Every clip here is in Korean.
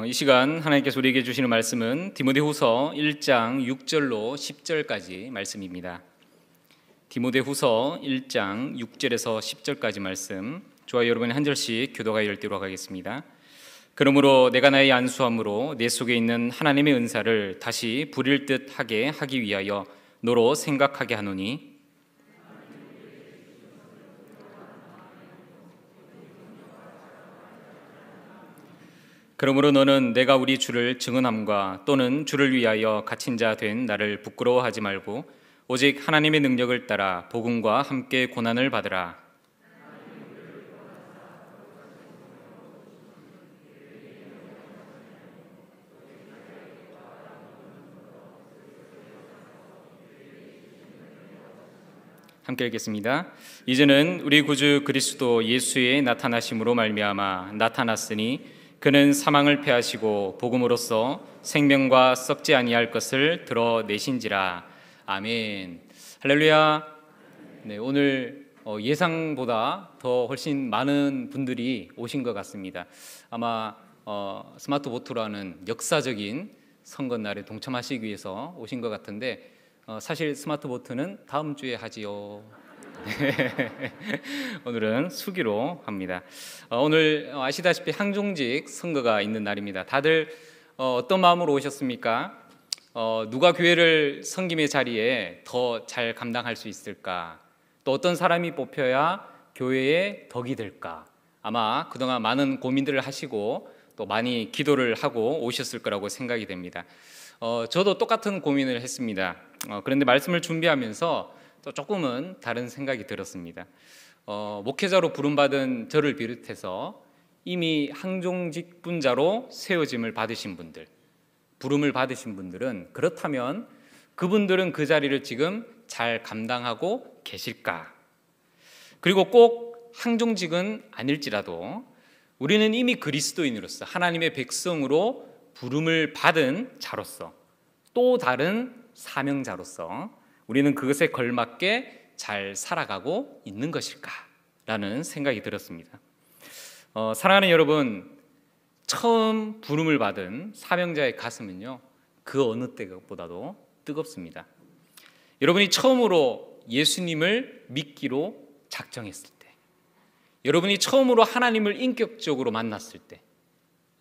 이 시간 하나님께서 우리에게 주시는 말씀은 디모데후서 1장 6절로 10절까지 말씀입니다. 디모데후서 1장 6절에서 10절까지 말씀, 저와 여러분이 한 절씩 교도가 열띠로 가겠습니다. 그러므로 내가 나의 안수함으로 내 속에 있는 하나님의 은사를 다시 부릴 듯하게 하기 위하여 너로 생각하게 하노니, 그러므로 너는 내가 우리 주를 증언함과 또는 주를 위하여 갇힌 자 된 나를 부끄러워하지 말고 오직 하나님의 능력을 따라 복음과 함께 고난을 받으라. 함께 읽겠습니다. 이제는 우리 구주 그리스도 예수의 나타나심으로 말미암아 나타났으니 그는 사망을 패하시고 복음으로써 생명과 썩지 아니할 것을 드러내신지라. 아멘. 할렐루야. 네, 오늘 예상보다 더 훨씬 많은 분들이 오신 것 같습니다. 아마 스마트 보트라는 역사적인 선거날에 동참하시기 위해서 오신 것 같은데, 사실 스마트 보트는 다음 주에 하지요. 오늘은 수기로 합니다. 오늘 아시다시피 항종직 선거가 있는 날입니다. 다들 어떤 마음으로 오셨습니까? 누가 교회를 섬김의 자리에 더 잘 감당할 수 있을까? 또 어떤 사람이 뽑혀야 교회의 덕이 될까? 아마 그동안 많은 고민들을 하시고 또 많이 기도를 하고 오셨을 거라고 생각이 됩니다. 저도 똑같은 고민을 했습니다. 그런데 말씀을 준비하면서 또 조금은 다른 생각이 들었습니다. 목회자로 부름받은 저를 비롯해서 이미 항종직분자로 세워짐을 받으신 분들, 부름을 받으신 분들은 그렇다면 그분들은 그 자리를 지금 잘 감당하고 계실까? 그리고 꼭 항종직은 아닐지라도 우리는 이미 그리스도인으로서 하나님의 백성으로 부름을 받은 자로서 또 다른 사명자로서 우리는 그것에 걸맞게 잘 살아가고 있는 것일까라는 생각이 들었습니다. 사랑하는 여러분, 처음 부름을 받은 사명자의 가슴은요, 그 어느 때보다도 뜨겁습니다. 여러분이 처음으로 예수님을 믿기로 작정했을 때, 여러분이 처음으로 하나님을 인격적으로 만났을 때,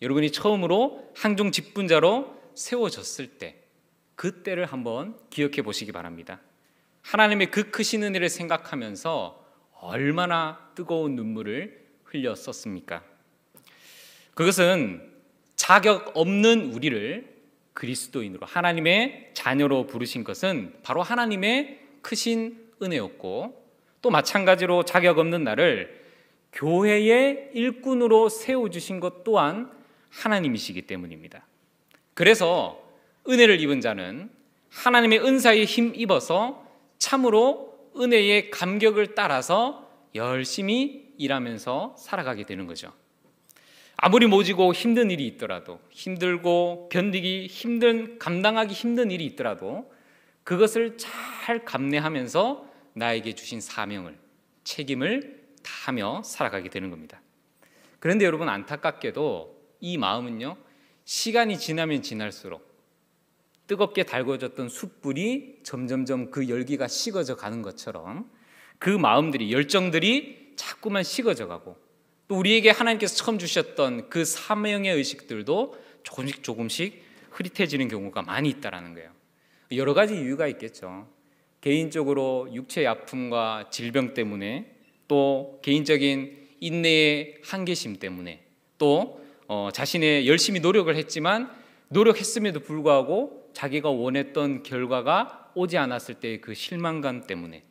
여러분이 처음으로 항종 직분자로 세워졌을 때, 그때를 한번 기억해 보시기 바랍니다. 하나님의 그 크신 은혜를 생각하면서 얼마나 뜨거운 눈물을 흘렸었습니까? 그것은 자격 없는 우리를 그리스도인으로, 하나님의 자녀로 부르신 것은 바로 하나님의 크신 은혜였고, 또 마찬가지로 자격 없는 나를 교회의 일꾼으로 세워주신 것 또한 하나님이시기 때문입니다. 그래서 은혜를 입은 자는 하나님의 은사에 힘입어서 참으로 은혜의 감격을 따라서 열심히 일하면서 살아가게 되는 거죠. 아무리 모지고 힘든 일이 있더라도, 힘들고 견디기 힘든, 감당하기 힘든 일이 있더라도 그것을 잘 감내하면서 나에게 주신 사명을, 책임을 다하며 살아가게 되는 겁니다. 그런데 여러분, 안타깝게도 이 마음은요, 시간이 지나면 지날수록 뜨겁게 달궈졌던 숯불이 점점점 그 열기가 식어져 가는 것처럼 그 마음들이, 열정들이 자꾸만 식어져 가고, 또 우리에게 하나님께서 처음 주셨던 그 사명의 의식들도 조금씩 흐릿해지는 경우가 많이 있다는 거예요. 여러 가지 이유가 있겠죠. 개인적으로 육체의 아픔과 질병 때문에, 또 개인적인 인내의 한계심 때문에, 또 자신의 열심히 노력을 했지만 노력했음에도 불구하고 자기가 원했던 결과가 오지 않았을 때의 그 실망감 때문에,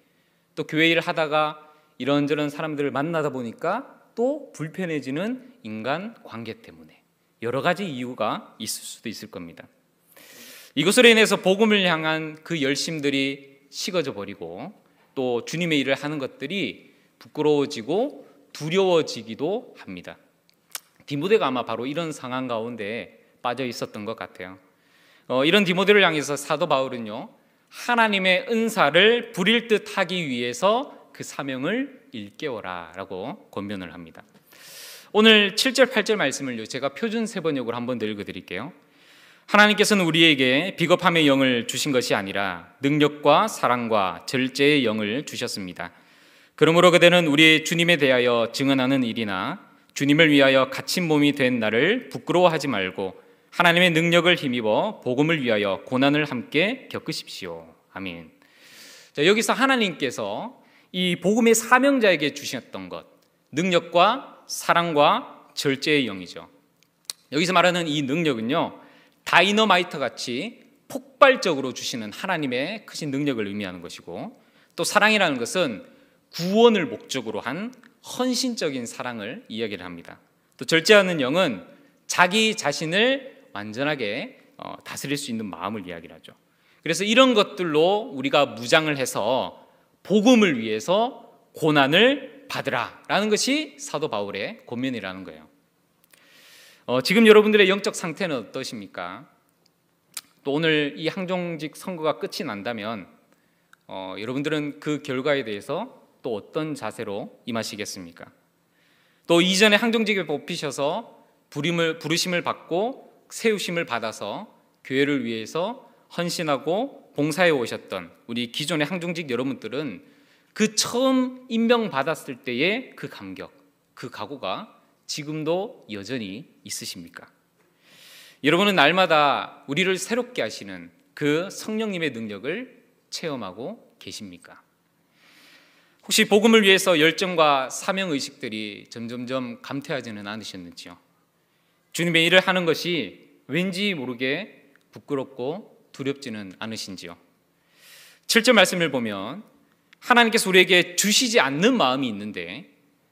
또 교회 일을 하다가 이런저런 사람들을 만나다 보니까 또 불편해지는 인간 관계 때문에 여러 가지 이유가 있을 수도 있을 겁니다. 이것으로 인해서 복음을 향한 그 열심들이 식어져 버리고, 또 주님의 일을 하는 것들이 부끄러워지고 두려워지기도 합니다. 디모데가 아마 바로 이런 상황 가운데 빠져 있었던 것 같아요. 이런 디모데를 향해서 사도 바울은요, 하나님의 은사를 부릴 듯 하기 위해서 그 사명을 일깨워라 라고 권면을 합니다. 오늘 7절 8절 말씀을요 제가 표준 세번역으로 한번 더 읽어드릴게요. 하나님께서는 우리에게 비겁함의 영을 주신 것이 아니라 능력과 사랑과 절제의 영을 주셨습니다. 그러므로 그대는 우리 주님에 대하여 증언하는 일이나 주님을 위하여 갇힌 몸이 된 나를 부끄러워하지 말고 하나님의 능력을 힘입어 복음을 위하여 고난을 함께 겪으십시오. 아멘. 자, 여기서 하나님께서 이 복음의 사명자에게 주셨던 것, 능력과 사랑과 절제의 영이죠. 여기서 말하는 이 능력은요, 다이너마이트 같이 폭발적으로 주시는 하나님의 크신 능력을 의미하는 것이고, 또 사랑이라는 것은 구원을 목적으로 한 헌신적인 사랑을 이야기를 합니다. 또 절제하는 영은 자기 자신을 완전하게 다스릴 수 있는 마음을 이야기를 하죠. 그래서 이런 것들로 우리가 무장을 해서 복음을 위해서 고난을 받으라 라는 것이 사도 바울의 권면이라는 거예요. 지금 여러분들의 영적 상태는 어떠십니까? 또 오늘 이 항종직 선거가 끝이 난다면 여러분들은 그 결과에 대해서 또 어떤 자세로 임하시겠습니까? 또 이전에 항종직에 뽑히셔서 부르심을 받고 세우심을 받아서 교회를 위해서 헌신하고 봉사해 오셨던 우리 기존의 항종직 여러분들은 그 처음 임명받았을 때의 그 감격, 그 각오가 지금도 여전히 있으십니까? 여러분은 날마다 우리를 새롭게 하시는 그 성령님의 능력을 체험하고 계십니까? 혹시 복음을 위해서 열정과 사명의식들이 점점점 감퇴하지는 않으셨는지요? 주님의 일을 하는 것이 왠지 모르게 부끄럽고 두렵지는 않으신지요? 7절 말씀을 보면 하나님께서 우리에게 주시지 않는 마음이 있는데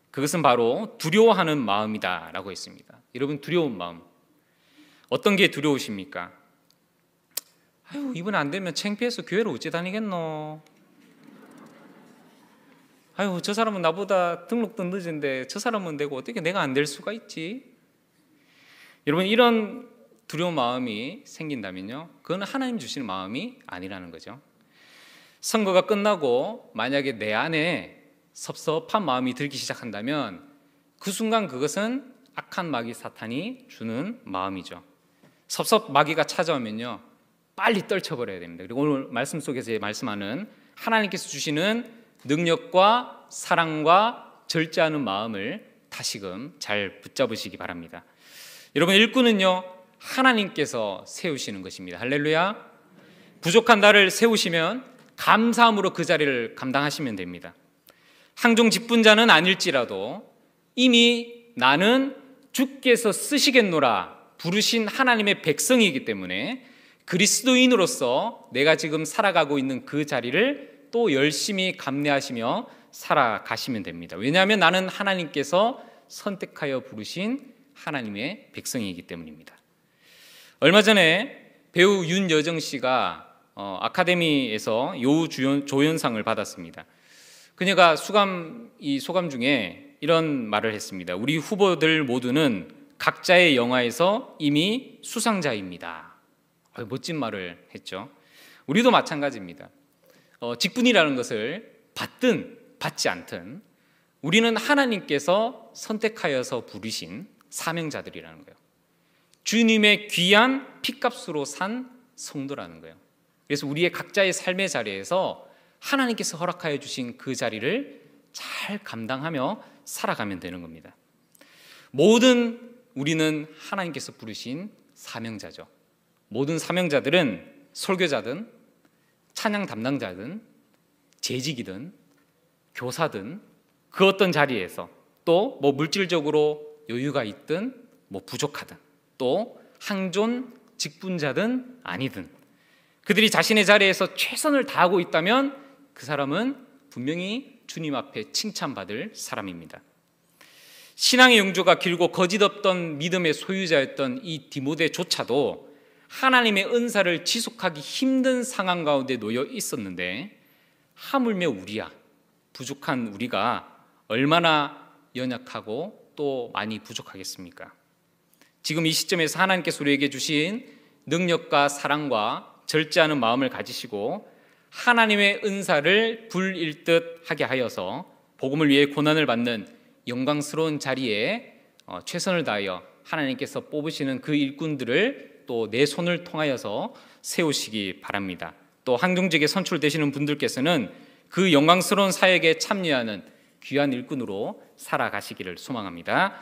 그것은 바로 두려워하는 마음이다 라고 했습니다. 여러분, 두려운 마음, 어떤 게 두려우십니까? 아유, 이번 안 되면 창피해서 교회를 어찌 다니겠노? 아유, 저 사람은 나보다 등록도 늦은데 저 사람은 되고 어떻게 내가 안 될 수가 있지? 여러분, 이런 두려운 마음이 생긴다면요, 그건 하나님 주시는 마음이 아니라는 거죠. 선거가 끝나고 만약에 내 안에 섭섭한 마음이 들기 시작한다면 그 순간 그것은 악한 마귀 사탄이 주는 마음이죠. 섭섭 마귀가 찾아오면요, 빨리 떨쳐버려야 됩니다. 그리고 오늘 말씀 속에서 말씀하는 하나님께서 주시는 능력과 사랑과 절제하는 마음을 다시금 잘 붙잡으시기 바랍니다. 여러분, 일꾼은요, 하나님께서 세우시는 것입니다. 할렐루야. 부족한 나를 세우시면 감사함으로 그 자리를 감당하시면 됩니다. 항종 직분자는 아닐지라도 이미 나는 주께서 쓰시겠노라 부르신 하나님의 백성이기 때문에 그리스도인으로서 내가 지금 살아가고 있는 그 자리를 또 열심히 감내하시며 살아가시면 됩니다. 왜냐하면 나는 하나님께서 선택하여 부르신 하나님의 백성이기 때문입니다. 얼마 전에 배우 윤여정 씨가 아카데미에서 여우조연상을 받았습니다. 그녀가 소감 중에 이런 말을 했습니다. 우리 후보들 모두는 각자의 영화에서 이미 수상자입니다. 멋진 말을 했죠. 우리도 마찬가지입니다. 직분이라는 것을 받든 받지 않든 우리는 하나님께서 선택하여서 부르신 사명자들이라는 거예요. 주님의 귀한 피값으로 산 성도라는 거예요. 그래서 우리의 각자의 삶의 자리에서 하나님께서 허락하여 주신 그 자리를 잘 감당하며 살아가면 되는 겁니다. 모든 우리는 하나님께서 부르신 사명자죠. 모든 사명자들은 설교자든 찬양 담당자든 재직이든 교사든 그 어떤 자리에서 또 뭐 물질적으로 여유가 있든 뭐 부족하든 또 항존 직분자든 아니든 그들이 자신의 자리에서 최선을 다하고 있다면 그 사람은 분명히 주님 앞에 칭찬받을 사람입니다. 신앙의 영주가 길고 거짓없던 믿음의 소유자였던 이 디모데조차도 하나님의 은사를 지속하기 힘든 상황 가운데 놓여 있었는데 하물며 우리야, 부족한 우리가 얼마나 연약하고 또 많이 부족하겠습니까? 지금 이 시점에서 하나님께서 우리에게 주신 능력과 사랑과 절제하는 마음을 가지시고 하나님의 은사를 불일듯 하게 하여서 복음을 위해 고난을 받는 영광스러운 자리에 최선을 다하여 하나님께서 뽑으시는 그 일꾼들을 또 내 손을 통하여서 세우시기 바랍니다. 또 항종직에 선출되시는 분들께서는 그 영광스러운 사역에 참여하는 귀한 일꾼으로 살아가시기를 소망합니다.